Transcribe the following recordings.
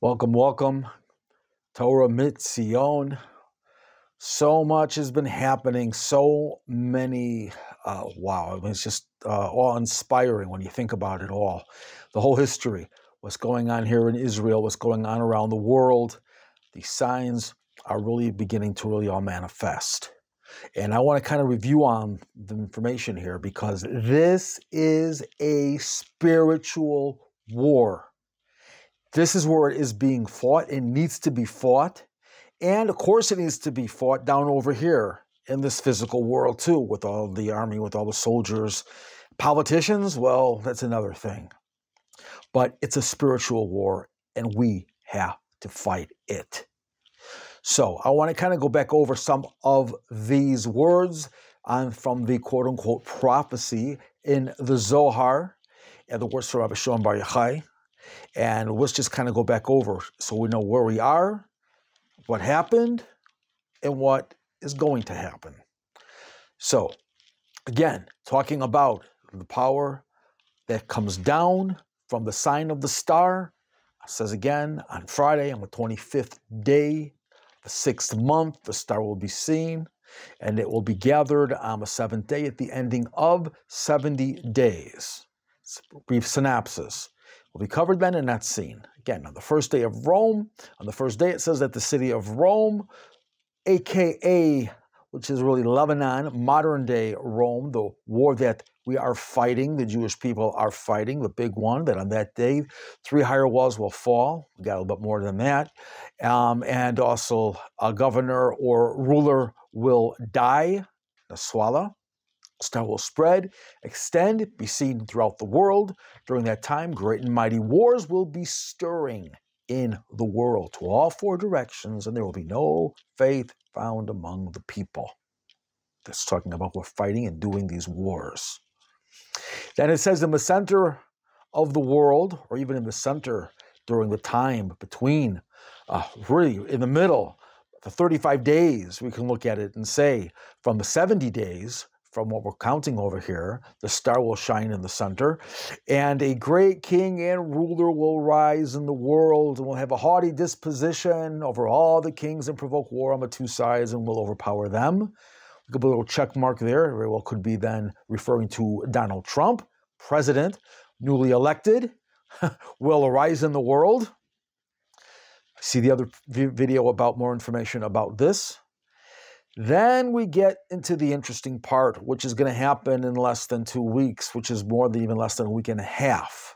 Welcome, welcome. Torah Mitzion. So much has been happening. So many, wow. I mean, it's just awe-inspiring when you think about it all. The whole history, what's going on here in Israel, what's going on around the world. These signs are really beginning to really all manifest. And I want to kind of review on the information here because this is a spiritual war. This is where it is being fought. It needs to be fought. And of course it needs to be fought down over here in this physical world too, with all the army, with all the soldiers. Politicians, well, that's another thing. But it's a spiritual war and we have to fight it. So I want to kind of go back over some of these words from the quote-unquote prophecy in the Zohar and the words from Rabbi Shimon Bar Yochai. And let's just kind of go back over so we know where we are, what happened, and what is going to happen. So, again, talking about the power that comes down from the sign of the star. It says again, on Friday, on the 25th day, the 6th month, the star will be seen, and it will be gathered on the 7th day at the ending of 70 days. It's a brief synopsis. Will be covered then and not seen. Again, on the first day of Rome, on the first day it says that the city of Rome, aka, which is really Lebanon, modern day Rome, the war that we are fighting, the Jewish people are fighting, the big one, that on that day, 3 higher walls will fall. We got a little bit more than that. And also a governor or ruler will die, the swallow. Star will spread, extend, be seen throughout the world. During that time, great and mighty wars will be stirring in the world to all 4 directions, and there will be no faith found among the people. That's talking about we're fighting and doing these wars. Then it says in the center of the world, or even in the center during the time between, really in the middle, the 35 days, we can look at it and say from the 70 days, from what we're counting over here, the star will shine in the center, and a great king and ruler will rise in the world, and will have a haughty disposition over all the kings and provoke war on the 2 sides and will overpower them. We could put a little check mark there. Very well could be then referring to Donald Trump, president, newly elected, will arise in the world. See the other video about more information about this. Then we get into the interesting part, which is going to happen in less than 2 weeks, which is more than even less than a week and a half.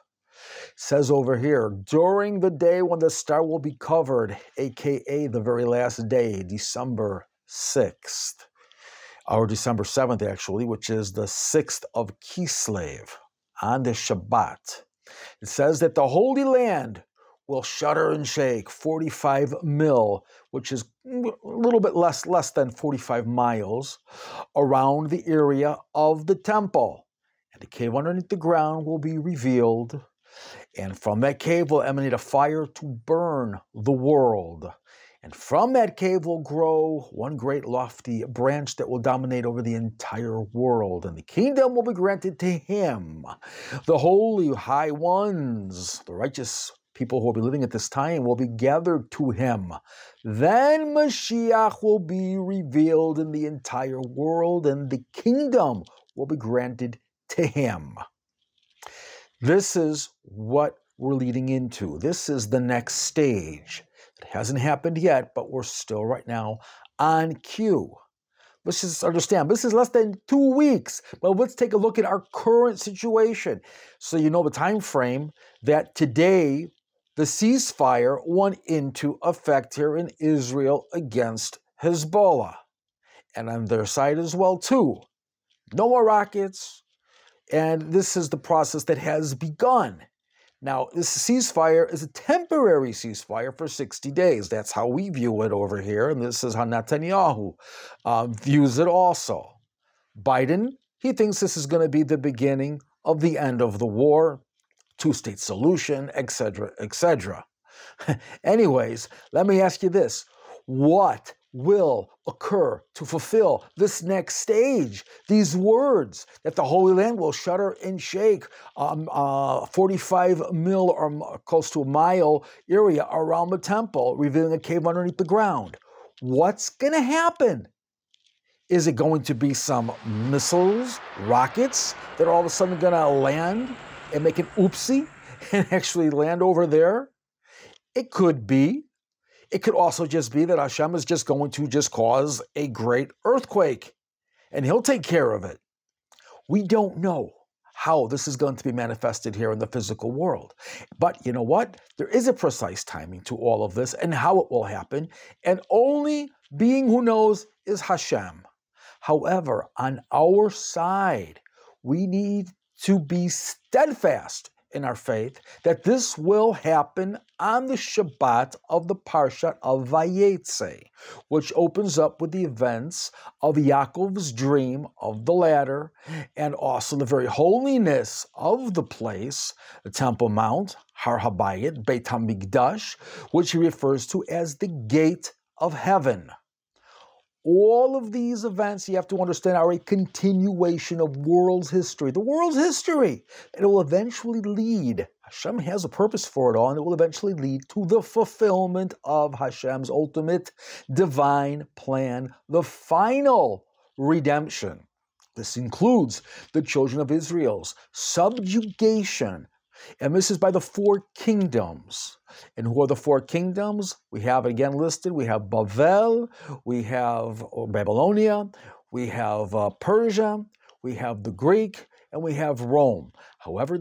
It says over here, during the day when the star will be covered, aka the very last day, December 6th, or December 7th actually, which is the 6th of Kislev, on the Shabbat. It says that the Holy Land will shudder and shake 45 mil, which is a little bit less than 45 miles, around the area of the temple. And the cave underneath the ground will be revealed, and from that cave will emanate a fire to burn the world. And from that cave will grow one great lofty branch that will dominate over the entire world, and the kingdom will be granted to him. The holy high ones, the righteous people who will be living at this time will be gathered to him. Then Mashiach will be revealed in the entire world, and the kingdom will be granted to him. This is what we're leading into. This is the next stage. It hasn't happened yet, but we're still right now on cue. Let's just understand, this is less than 2 weeks, but let's take a look at our current situation. So you know the time frame that today the ceasefire went into effect here in Israel against Hezbollah. And on their side as well, too. No more rockets. And this is the process that has begun. Now, this ceasefire is a temporary ceasefire for 60 days. That's how we view it over here. And this is how Netanyahu views it also. Biden, he thinks this is going to be the beginning of the end of the war. 2-state solution, etc., etc. Anyways, let me ask you this. What will occur to fulfill this next stage. These words that the Holy Land will shudder and shake, 45 mil or close to a mile area around the temple, revealing a cave underneath the ground. What's going to happen? Is it going to be some missiles, rockets that are all of a sudden going to land and make an oopsie and actually land over there? It could be. It could also just be that Hashem is just going to just cause a great earthquake and he'll take care of it. We don't know how this is going to be manifested here in the physical world. But you know what? There is a precise timing to all of this and how it will happen. And only being who knows is Hashem. However, on our side, we need to be steadfast in our faith that this will happen on the Shabbat of the Parsha of Vayetze, which opens up with the events of Yaakov's dream of the ladder and also the very holiness of the place, the Temple Mount, Har Habayit, Beit HaMikdash, which he refers to as the gate of heaven. All of these events, you have to understand, are a continuation of world's history. The world's history. It will eventually lead, Hashem has a purpose for it all, and it will eventually lead to the fulfillment of Hashem's ultimate divine plan, the final redemption. This includes the children of Israel's subjugation. And this is by the four kingdoms. And who are the four kingdoms? We have again listed. We have Bavel, we have Babylonia, we have Persia, we have the Greek, and we have Rome. However,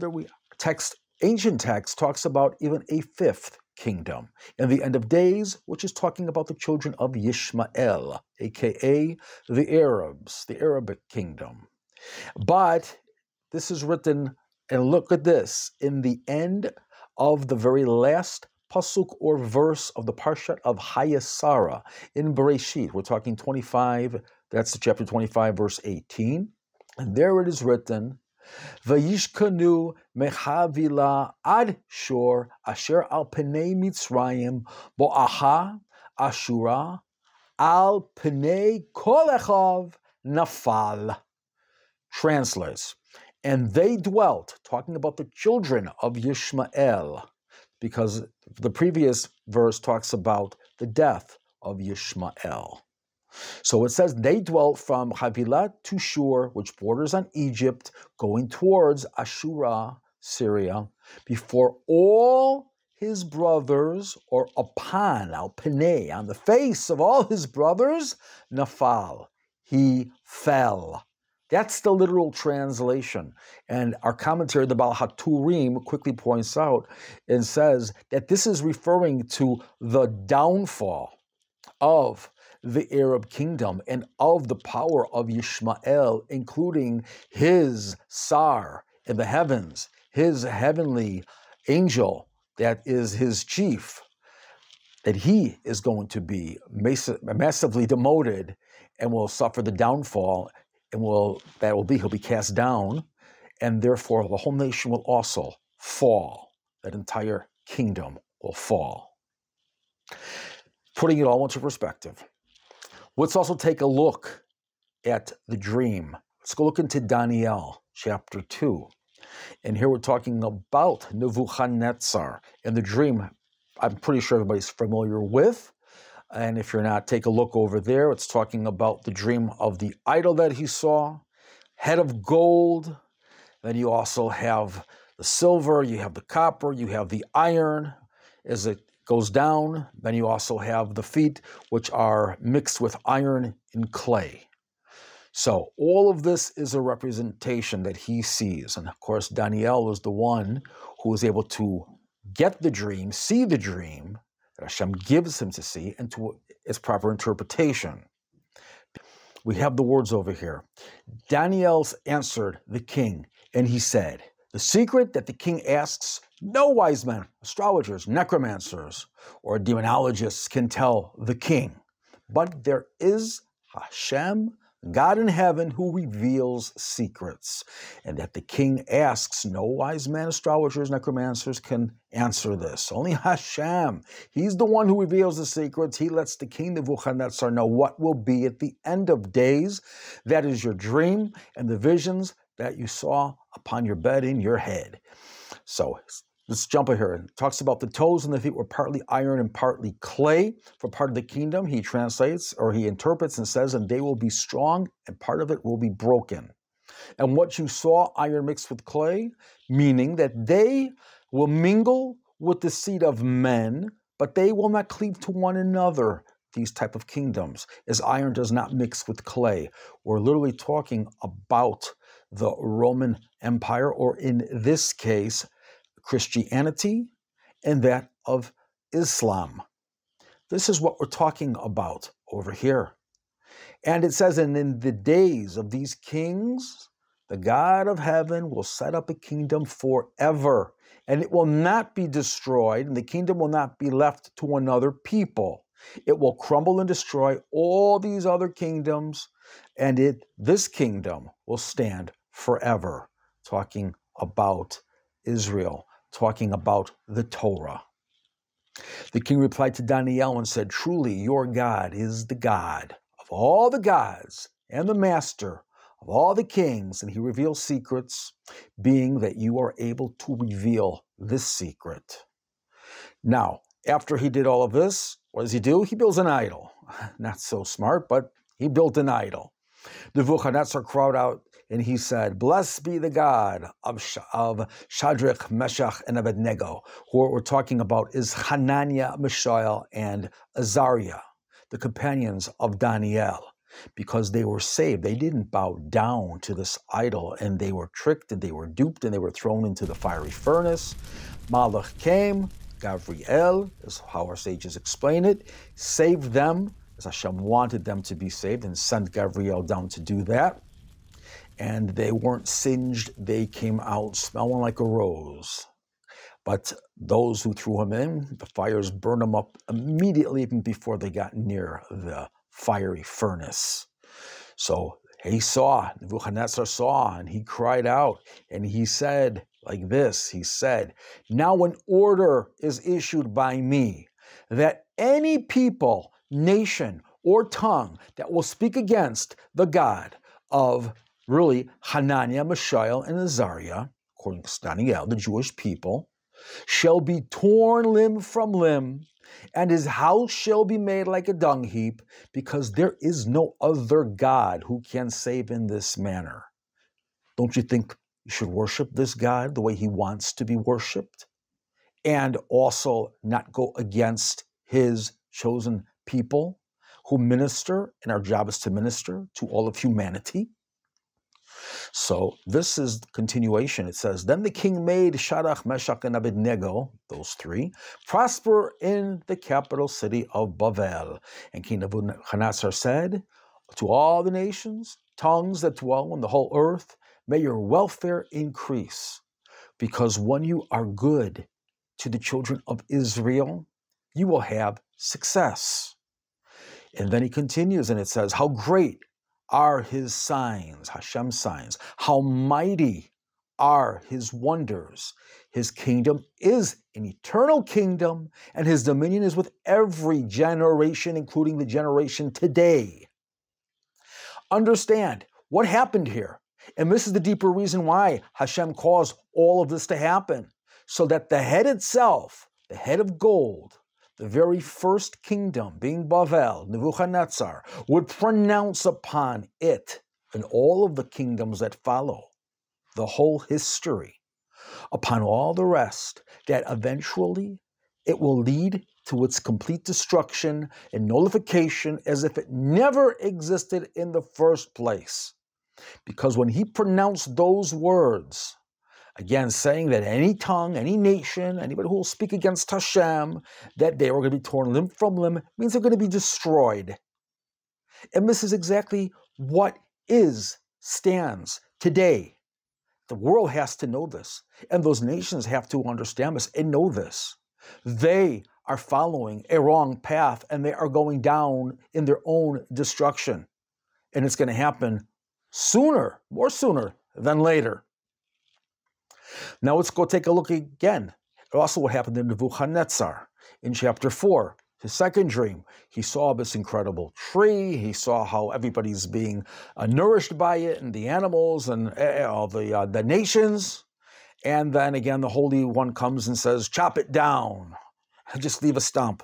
ancient text talks about even a fifth kingdom in the end of days, which is talking about the children of Yishmael, aka the Arabs, the Arabic kingdom. But this is written. And look at this, in the end of the very last pasuk or verse of the Parshat of Hayasara in Bereshit, we're talking 25, that's chapter 25, verse 18. And there it is written, Vayishkanu mechavila ad shor asher al pnei Mitzrayim bo'aha ashura al pnei kol echav nafal. Translates. And they dwelt, talking about the children of Yishmael, because the previous verse talks about the death of Yishmael. So it says they dwelt from Havilah to Shur, which borders on Egypt, going towards Ashura, Syria, before all his brothers, or upon, al penei, on the face of all his brothers, nafal, he fell. That's the literal translation. And our commentary, the Baal HaTurim, quickly points out and says that this is referring to the downfall of the Arab kingdom and of the power of Yishmael, including his Sar in the heavens, his heavenly angel that is his chief, that he is going to be massively demoted and will suffer the downfall. And he'll be cast down, and therefore the whole nation will also fall. That entire kingdom will fall. Putting it all into perspective, let's also take a look at the dream. Let's go look into Daniel chapter 2. And here we're talking about Nebuchadnezzar and the dream I'm pretty sure everybody's familiar with. And if you're not, take a look over there. It's talking about the dream of the idol that he saw, head of gold. Then you also have the silver, you have the copper, you have the iron as it goes down. Then you also have the feet, which are mixed with iron and clay. So all of this is a representation that he sees. And of course, Daniel is the one who was able to get the dream, see the dream, that Hashem gives him to see and to its proper interpretation. We have the words over here. Daniel answered the king, and he said, the secret that the king asks, no wise men, astrologers, necromancers, or demonologists can tell the king. But there is Hashem, God in heaven who reveals secrets, and that the king asks. No wise man, astrologers, necromancers can answer this. Only Hashem. He's the one who reveals the secrets. He lets the king Nebuchadnezzar know what will be at the end of days. That is your dream and the visions that you saw upon your bed in your head. So let's jump here. It talks about the toes and the feet were partly iron and partly clay. For part of the kingdom, he translates or he interprets and says, and they will be strong and part of it will be broken. And what you saw, iron mixed with clay, meaning that they will mingle with the seed of men, but they will not cleave to one another. These type of kingdoms, as iron does not mix with clay. We're literally talking about the Roman Empire, or in this case, Christianity and that of Islam. This is what we're talking about over here. And it says, and in the days of these kings, the God of heaven will set up a kingdom forever, and it will not be destroyed, and the kingdom will not be left to another people. It will crumble and destroy all these other kingdoms, and this kingdom will stand forever. Talking about Israel, talking about the Torah. The king replied to Daniel and said, truly your God is the God of all the gods and the master of all the kings, and he reveals secrets, being that you are able to reveal this secret. Now, after he did all of this, what does he do? He builds an idol. Not so smart, but he built an idol. Nebuchadnezzar cried out, and he said, blessed be the God of Shadrach, Meshach, and Abednego. Who we're talking about is Hananiah, Mishael, and Azariah, the companions of Daniel, because they were saved. They didn't bow down to this idol, and they were tricked, and they were duped, and they were thrown into the fiery furnace. Malach came, Gabriel, is how our sages explain it, saved them, as Hashem wanted them to be saved, and sent Gabriel down to do that. And they weren't singed, they came out smelling like a rose. But those who threw him in, the fires burned them up immediately, even before they got near the fiery furnace. So Nebuchadnezzar saw, and he cried out, and he said like this, he said, now an order is issued by me that any people, nation, or tongue that will speak against the God of really Hananiah, Mishael, and Azariah, according to Daniel, the Jewish people, shall be torn limb from limb, and his house shall be made like a dung heap, because there is no other God who can save in this manner. Don't you think you should worship this God the way he wants to be worshipped? And also not go against his chosen people who minister, and our job is to minister to all of humanity. So this is the continuation. It says, then the king made Shadrach, Meshach, and Abednego, those three, prosper in the capital city of Bavel. And King Nebuchadnezzar said to all the nations, tongues that dwell on the whole earth, may your welfare increase, because when you are good to the children of Israel, you will have success. And then he continues, and it says, how great are his signs, Hashem's signs. How mighty are his wonders. His kingdom is an eternal kingdom, and his dominion is with every generation, including the generation today. Understand what happened here. And this is the deeper reason why Hashem caused all of this to happen. So that the head itself, the head of gold, the very first kingdom, being Bavel, Nebuchadnezzar, would pronounce upon it and all of the kingdoms that follow, the whole history, upon all the rest, that eventually it will lead to its complete destruction and nullification as if it never existed in the first place. Because when he pronounced those words, again, saying that any tongue, any nation, anybody who will speak against Hashem, that they are going to be torn limb from limb, means they're going to be destroyed. And this is exactly what stands today. The world has to know this, and those nations have to understand this and know this. They are following a wrong path, and they are going down in their own destruction. And it's going to happen sooner, more sooner than later. Now let's go take a look again. Also what happened to Nebuchadnezzar in chapter 4. His second dream, he saw this incredible tree. He saw how everybody's being nourished by it, and the animals and the nations. And then again, the Holy One comes and says, chop it down, just leave a stump.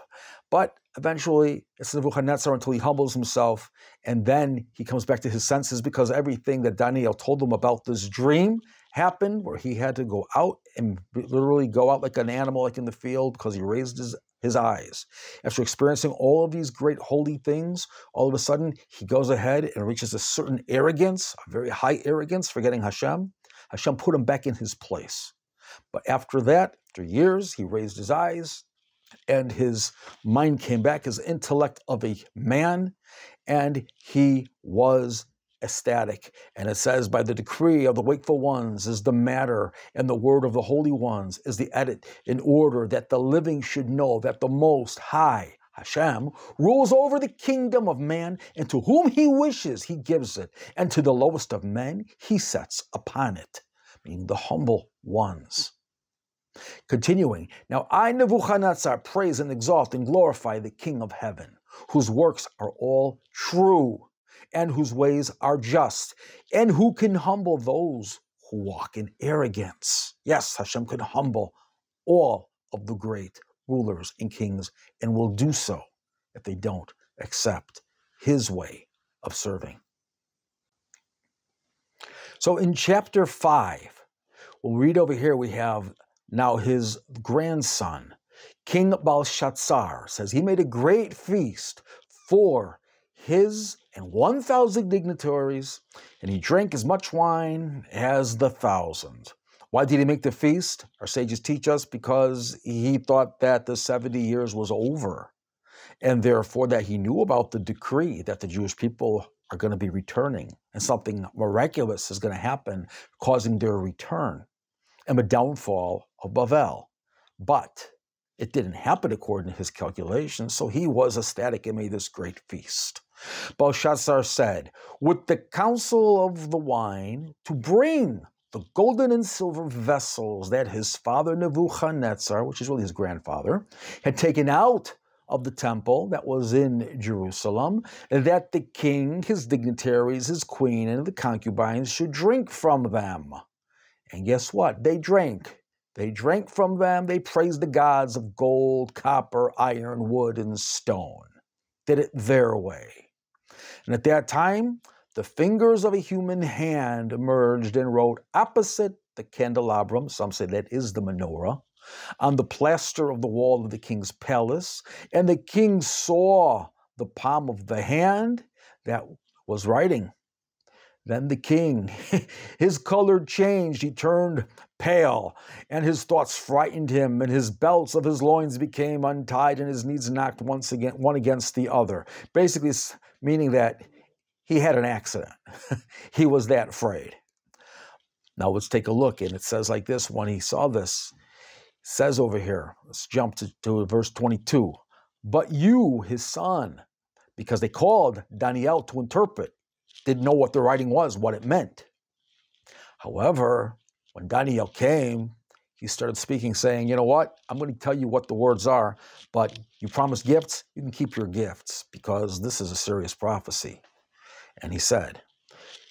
But eventually, it's Nebuchadnezzar until he humbles himself, and then he comes back to his senses, because everything that Daniel told him about this dream happened, where he had to go out and literally go out like an animal, like in the field, because he raised his eyes. After experiencing all of these great holy things, all of a sudden, he goes ahead and reaches a certain arrogance, a very high arrogance, forgetting Hashem. Hashem put him back in his place. But after that, after years, he raised his eyes, and his mind came back, his intellect of a man, and he was ecstatic. And it says, by the decree of the wakeful ones is the matter, and the word of the holy ones is the edit, in order that the living should know that the Most High, Hashem, rules over the kingdom of man, and to whom he wishes he gives it, and to the lowest of men he sets upon it, meaning the humble ones. Continuing, now I, Nebuchadnezzar, praise and exalt and glorify the King of heaven, whose works are all true, and whose ways are just, and who can humble those who walk in arrogance. Yes, Hashem can humble all of the great rulers and kings, and will do so if they don't accept his way of serving. So in chapter 5, we'll read over here, we have now his grandson, King Belshazzar, says he made a great feast for his and 1,000 dignitaries, and he drank as much wine as the 1,000. Why did he make the feast? Our sages teach us because he thought that the 70 years was over, and therefore that he knew about the decree that the Jewish people are going to be returning, and something miraculous is going to happen, causing their return and the downfall of Babel. But it didn't happen according to his calculations, so he was ecstatic and made this great feast. Belshazzar said, with the counsel of the wine, to bring the golden and silver vessels that his father Nebuchadnezzar, which is really his grandfather, had taken out of the temple that was in Jerusalem, that the king, his dignitaries, his queen, and the concubines should drink from them. And guess what? They drank. They drank from them. They praised the gods of gold, copper, iron, wood, and stone. Did it their way. And at that time, the fingers of a human hand emerged and wrote opposite the candelabrum, some say that is the menorah, on the plaster of the wall of the king's palace. And the king saw the palm of the hand that was writing. Then the king, his color changed, he turned pale, and his thoughts frightened him, and his belts of his loins became untied, and his knees knocked one against the other. Basically, meaning that he had an accident. He was that afraid. Now let's take a look, and it says like this, when he saw this, it says over here, let's jump to verse 22, but you, his son, because they called Daniel to interpret, didn't know what the writing was, what it meant. However, when Daniel came, he started speaking, saying, you know what? I'm going to tell you what the words are, but you promised gifts, you can keep your gifts, because this is a serious prophecy. And he said,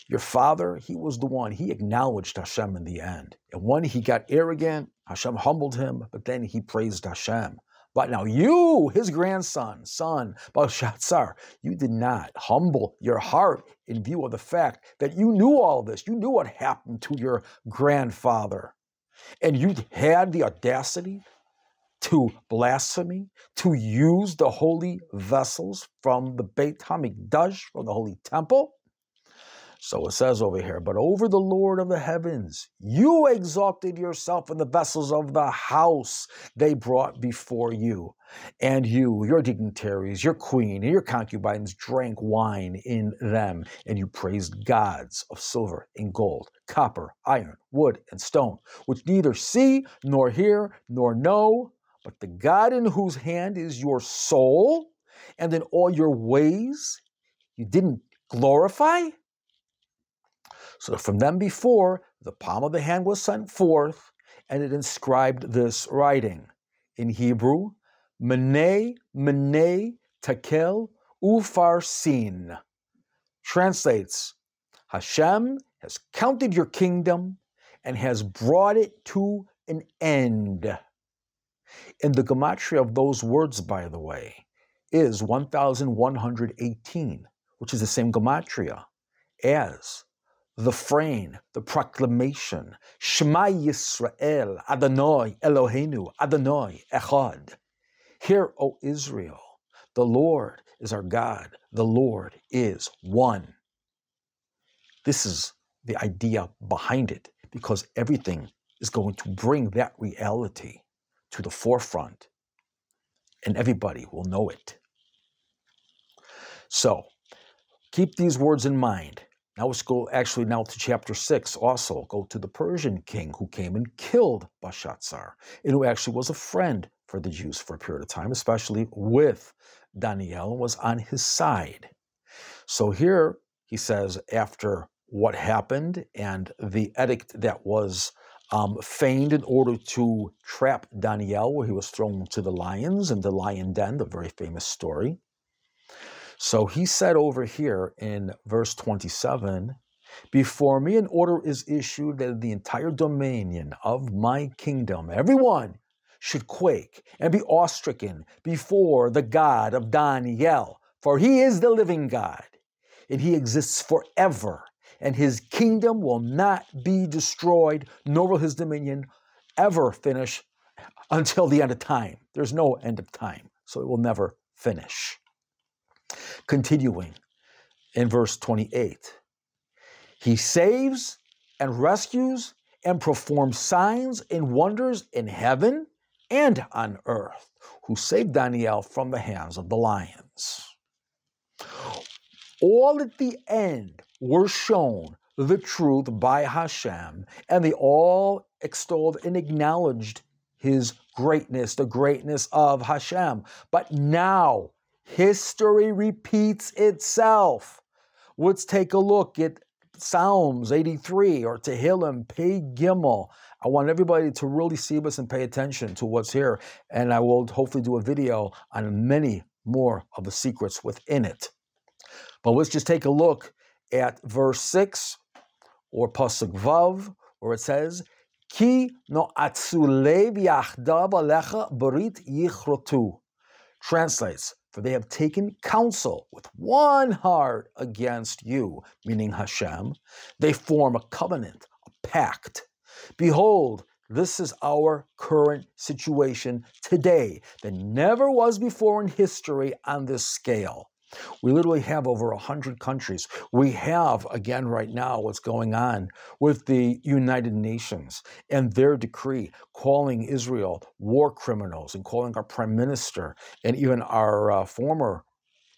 your father, he was the one, he acknowledged Hashem in the end. And when he got arrogant, Hashem humbled him, but then he praised Hashem. But now you, his grandson, son, Belshazzar, you did not humble your heart in view of the fact that you knew all this. You knew what happened to your grandfather. And you had the audacity to blaspheme, to use the holy vessels from the Beit HaMikdash, from the holy temple. So it says over here, but over the Lord of the heavens, you exalted yourself in the vessels of the house they brought before you. And you, your dignitaries, your queen, and your concubines drank wine in them. And you praised gods of silver and gold, copper, iron, wood, and stone, which neither see, nor hear, nor know, but the God in whose hand is your soul, and in all your ways you didn't glorify? So from them before, the palm of the hand was sent forth, and it inscribed this writing. In Hebrew, Menei, Menei, Tekel, Ufarsin. Translates, Hashem has counted your kingdom and has brought it to an end. And the gematria of those words, by the way, is 1118, which is the same gematria as the refrain, the proclamation, Shema Yisrael, Adonai Eloheinu, Adonai Echad. Hear, O Israel, the Lord is our God, the Lord is one. This is the idea behind it, because everything is going to bring that reality to the forefront, and everybody will know it. So, keep these words in mind. Now let's go actually now to chapter 6 also. Go to the Persian king who came and killed Belshazzar, and who actually was a friend for the Jews for a period of time, especially with Daniel, was on his side. So here he says, after what happened and the edict that was feigned in order to trap Daniel, where he was thrown to the lions in the lion den, the very famous story. So he said over here in verse 27, before me an order is issued that the entire dominion of my kingdom, everyone should quake and be awestricken before the God of Daniel, for he is the living God, and he exists forever, and his kingdom will not be destroyed, nor will his dominion ever finish until the end of time. There's no end of time, so it will never finish. Continuing in verse 28, he saves and rescues and performs signs and wonders in heaven and on earth, who saved Daniel from the hands of the lions. All at the end were shown the truth by Hashem, and they all extolled and acknowledged his greatness, the greatness of Hashem. But now, history repeats itself. Let's take a look at Psalms 83 or Tehilim, Pei Gimel. I want everybody to really see this and pay attention to what's here. And I will hopefully do a video on many more of the secrets within it. But let's just take a look at verse 6 or Pasuk Vav, where it says, Ki no atzulev yachdav alecha barit yichrotu. Translates, for they have taken counsel with one heart against you, meaning Hashem. They form a covenant, a pact. Behold, this is our current situation today that never was before in history on this scale. We literally have over 100 countries. We have, again, right now, what's going on with the United Nations and their decree calling Israel war criminals and calling our prime minister and even our former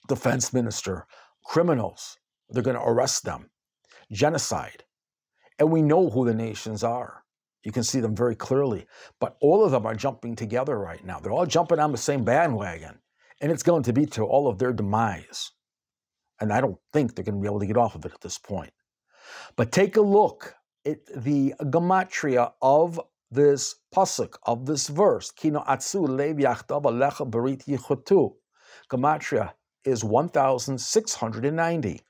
defense minister criminals. They're going to arrest them. Genocide. And we know who the nations are. You can see them very clearly. But all of them are jumping together right now. They're all jumping on the same bandwagon. And it's going to be to all of their demise. And I don't think they're going to be able to get off of it at this point. But take a look at the gematria of this pasuk, of this verse. Kino atzu lev yachdav alecha barit yichotu. Gematria is 1,690.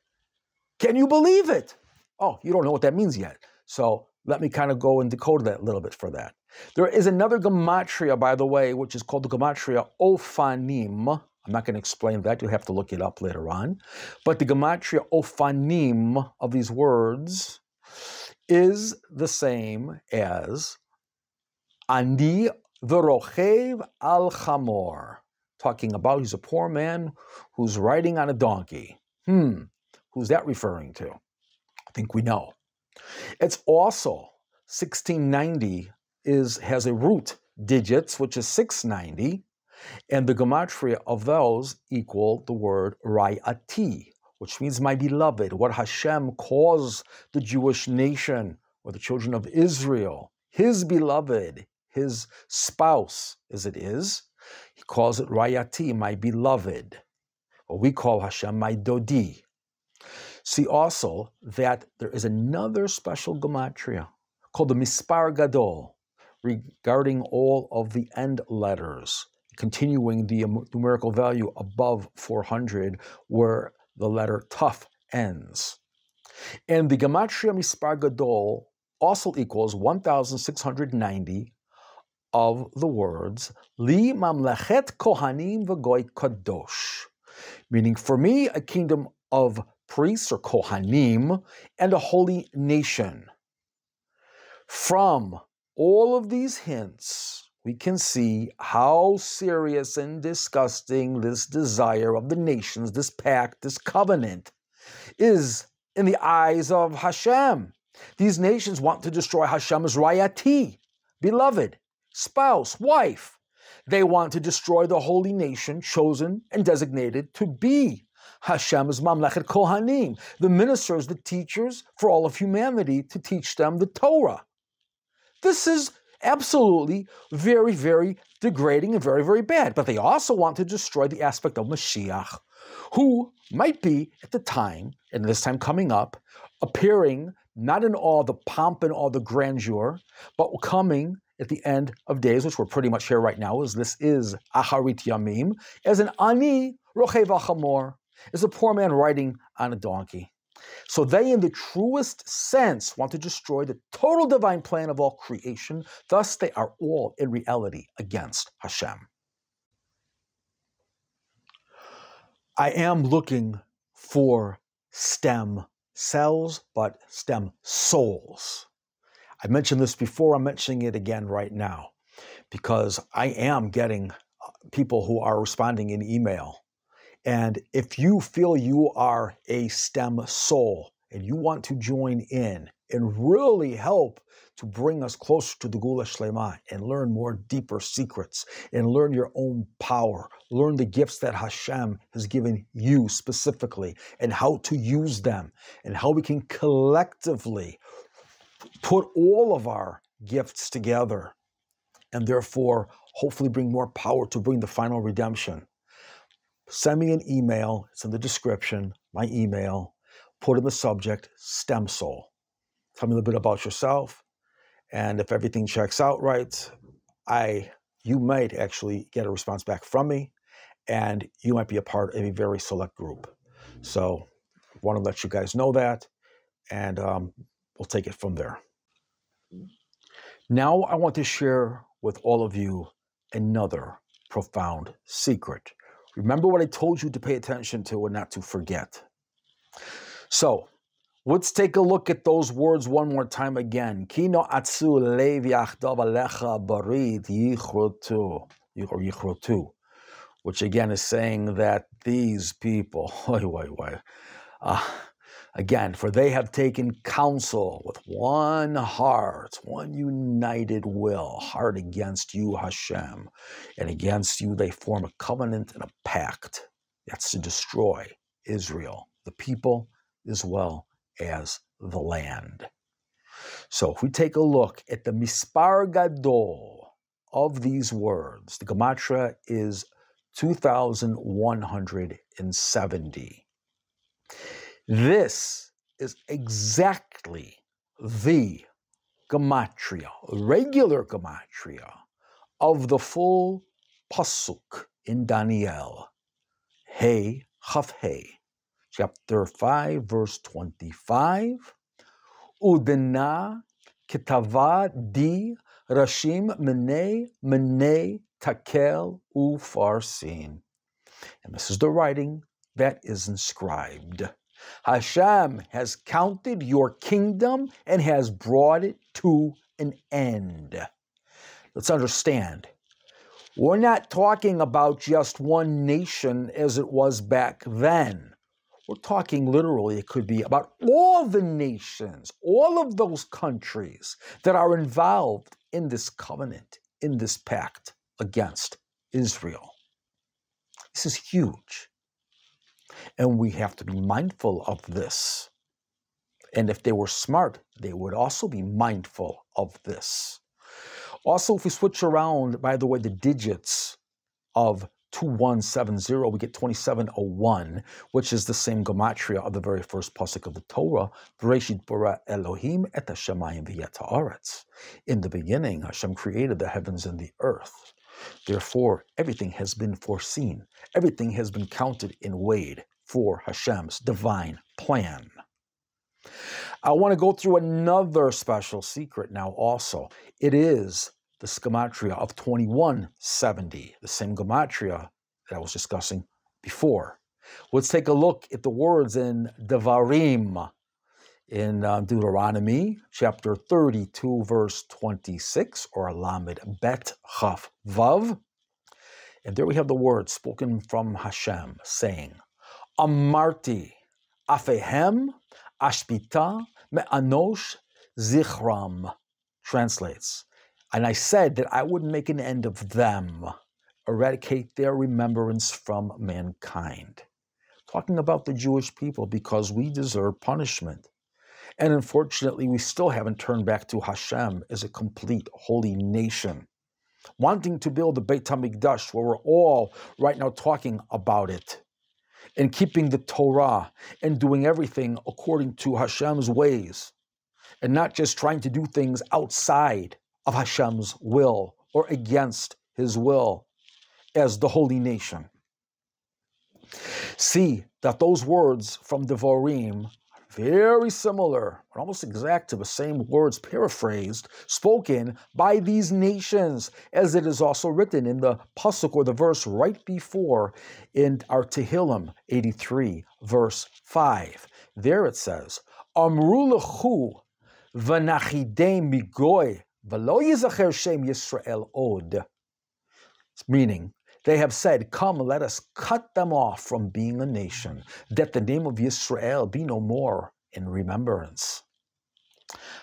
Can you believe it? Oh, you don't know what that means yet. So let me kind of go and decode that a little bit for that. There is another gematria, by the way, which is called the gematria Ophanim. I'm not going to explain that. You'll have to look it up later on. But the gematria Ophanim of these words is the same as Ani v'rochev al chamor. Talking about he's a poor man who's riding on a donkey. Who's that referring to? I think we know. It's also 1690 has a root digits, which is 690, and the gematria of those equal the word Rayati, which means my beloved, what Hashem calls the Jewish nation or the children of Israel, his beloved, his spouse, as it is. He calls it Rayati, my beloved. Or we call Hashem my Dodi. See also that there is another special gematria called the Mispar Gadol regarding all of the end letters, continuing the numerical value above 400 where the letter Tuf ends. And the gematria Mispar Gadol also equals 1,690 of the words Li Mamlechet Kohanim V'Goy Kadosh, meaning for me a kingdom of priests or Kohanim and a holy nation. From all of these hints, we can see how serious and disgusting this desire of the nations, this pact, this covenant, is in the eyes of Hashem. These nations want to destroy Hashem's Rayati, beloved, spouse, wife. They want to destroy the holy nation chosen and designated to be Hashem's Mamlechet Kohanim, the ministers, the teachers for all of humanity, to teach them the Torah. This is absolutely very, very degrading and very, very bad. But they also want to destroy the aspect of Mashiach, who might be at the time, and this time coming up, appearing not in all the pomp and all the grandeur, but coming at the end of days, which we're pretty much here right now, as this is Acharit Yamim, as an Ani Rochev Achamor, as a poor man riding on a donkey. So they, in the truest sense, want to destroy the total divine plan of all creation. Thus, they are all, in reality, against Hashem. I am looking for stem cells, but stem souls. I mentioned this before, I'm mentioning it again right now, because I am getting people who are responding in email. And if you feel you are a stem soul and you want to join in and really help to bring us closer to the Geula Shelema and learn more deeper secrets and learn your own power, learn the gifts that Hashem has given you specifically and how to use them and how we can collectively put all of our gifts together and therefore hopefully bring more power to bring the final redemption. Send me an email. It's in the description, my email. Put in the subject, stem soul. Tell me a little bit about yourself. And if everything checks out right, you might actually get a response back from me. And you might be a part of a very select group. So I want to let you guys know that. And we'll take it from there. Now I want to share with all of you another profound secret. Remember what I told you to pay attention to and not to forget. So, let's take a look at those words one more time again. Kino atsu lev yachdav alecha barit yichrotu, which again is saying that these people, again, for they have taken counsel with one heart, one united will, hard against you, Hashem. And against you they form a covenant and a pact. That's to destroy Israel, the people, as well as the land. So if we take a look at the Mispar Gadol of these words, the gematria is 2,170. This is exactly the gematria, regular gematria, of the full pasuk in Daniel, Hey Chaf Hey, chapter 5, verse 25. Udena ketava di rashim menei takel ufarsin. And this is the writing that is inscribed. Hashem has counted your kingdom and has brought it to an end. Let's understand. We're not talking about just one nation as it was back then. We're talking literally, it could be about all the nations, all of those countries that are involved in this covenant, in this pact against Israel. This is huge. And we have to be mindful of this. And if they were smart, they would also be mindful of this. Also, if we switch around, by the way, the digits of 2170, we get 2701, which is the same gematria of the very first pasuk of the Torah. Bereshit bara Elohim et hashamayim v'et haaretz. In the beginning, Hashem created the heavens and the earth. Therefore, everything has been foreseen. Everything has been counted and weighed for Hashem's divine plan. I want to go through another special secret now also. It is the gematria of 2170, the same gematria that I was discussing before. Let's take a look at the words in Devarim, in Deuteronomy, chapter 32, verse 26, or Lamed Bet Chaf Vav. And there we have the words spoken from Hashem, saying, Amarti afehem ashpita me'anosh zichram. Translates, and I said that I would make an end of them, eradicate their remembrance from mankind. Talking about the Jewish people, because we deserve punishment. And unfortunately, we still haven't turned back to Hashem as a complete holy nation. Wanting to build the Beit HaMikdash, where we're all right now talking about it, and keeping the Torah, and doing everything according to Hashem's ways, and not just trying to do things outside of Hashem's will or against his will as the holy nation. See that those words from Devarim are very similar, almost exact to the same words paraphrased, spoken by these nations, as it is also written in the pasuk or the verse right before in our Tehilim 83, verse 5. There it says, Amru lechu v'nachidem migoy v'lo yizacher shem Yisrael od. Meaning, they have said, come, let us cut them off from being a nation, that the name of Yisrael be no more in remembrance.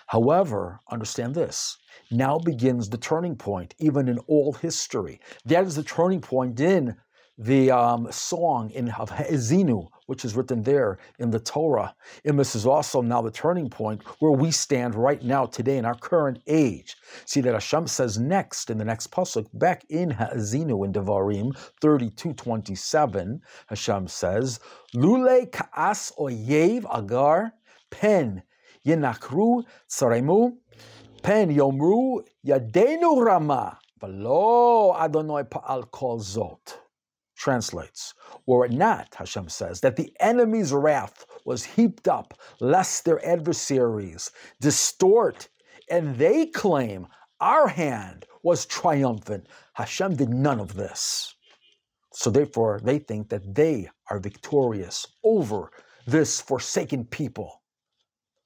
However, understand this, now begins the turning point, even in all history. That is the turning point in the song of Ha'ezinu, which is written there in the Torah. And this is also now the turning point where we stand right now today in our current age. See that Hashem says next, in the next pasuk, back in Ha'ezinu in Devarim 32:27, Hashem says, Lule ka'as oyev agar pen yenakru tsaremu pen yomru yadenu rama v'lo Adonai pa'al kol zot. Translates, were it not, Hashem says, that the enemy's wrath was heaped up, lest their adversaries distort, and they claim our hand was triumphant. Hashem did none of this. So therefore, they think that they are victorious over this forsaken people,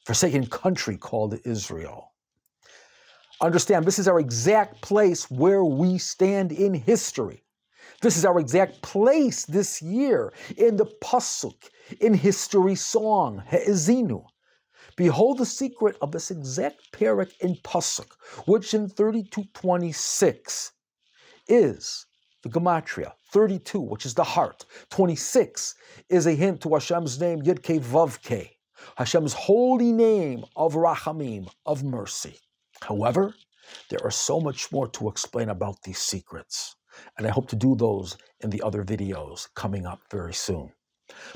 forsaken country called Israel. Understand, this is our exact place where we stand in history. This is our exact place this year in the pasuk, in history song, Ha'ezinu. Behold the secret of this exact parak in pasuk, which in 32:26 is the gematria. 32, which is the heart. 26 is a hint to Hashem's name, Yud-Kei Vav-Kei, Hashem's holy name of Rachamim, of mercy. However, there are so much more to explain about these secrets. And I hope to do those in the other videos coming up very soon.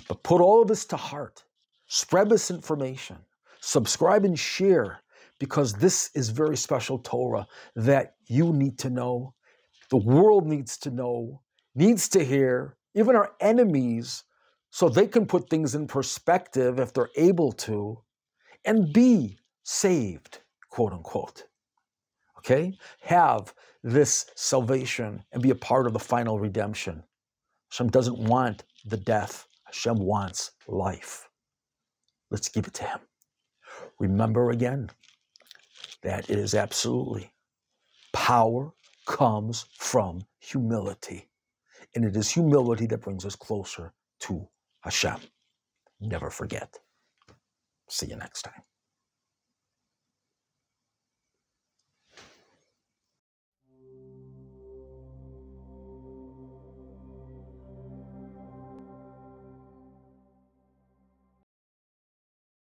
But put all of this to heart. Spread this information. Subscribe and share, because this is very special Torah that you need to know, the world needs to know, needs to hear, even our enemies, so they can put things in perspective if they're able to, and be saved, quote unquote. Okay? Have this salvation and be a part of the final redemption. Hashem doesn't want the death. Hashem wants life. Let's give it to him. Remember again that it is absolutely power comes from humility. And it is humility that brings us closer to Hashem. Never forget. See you next time.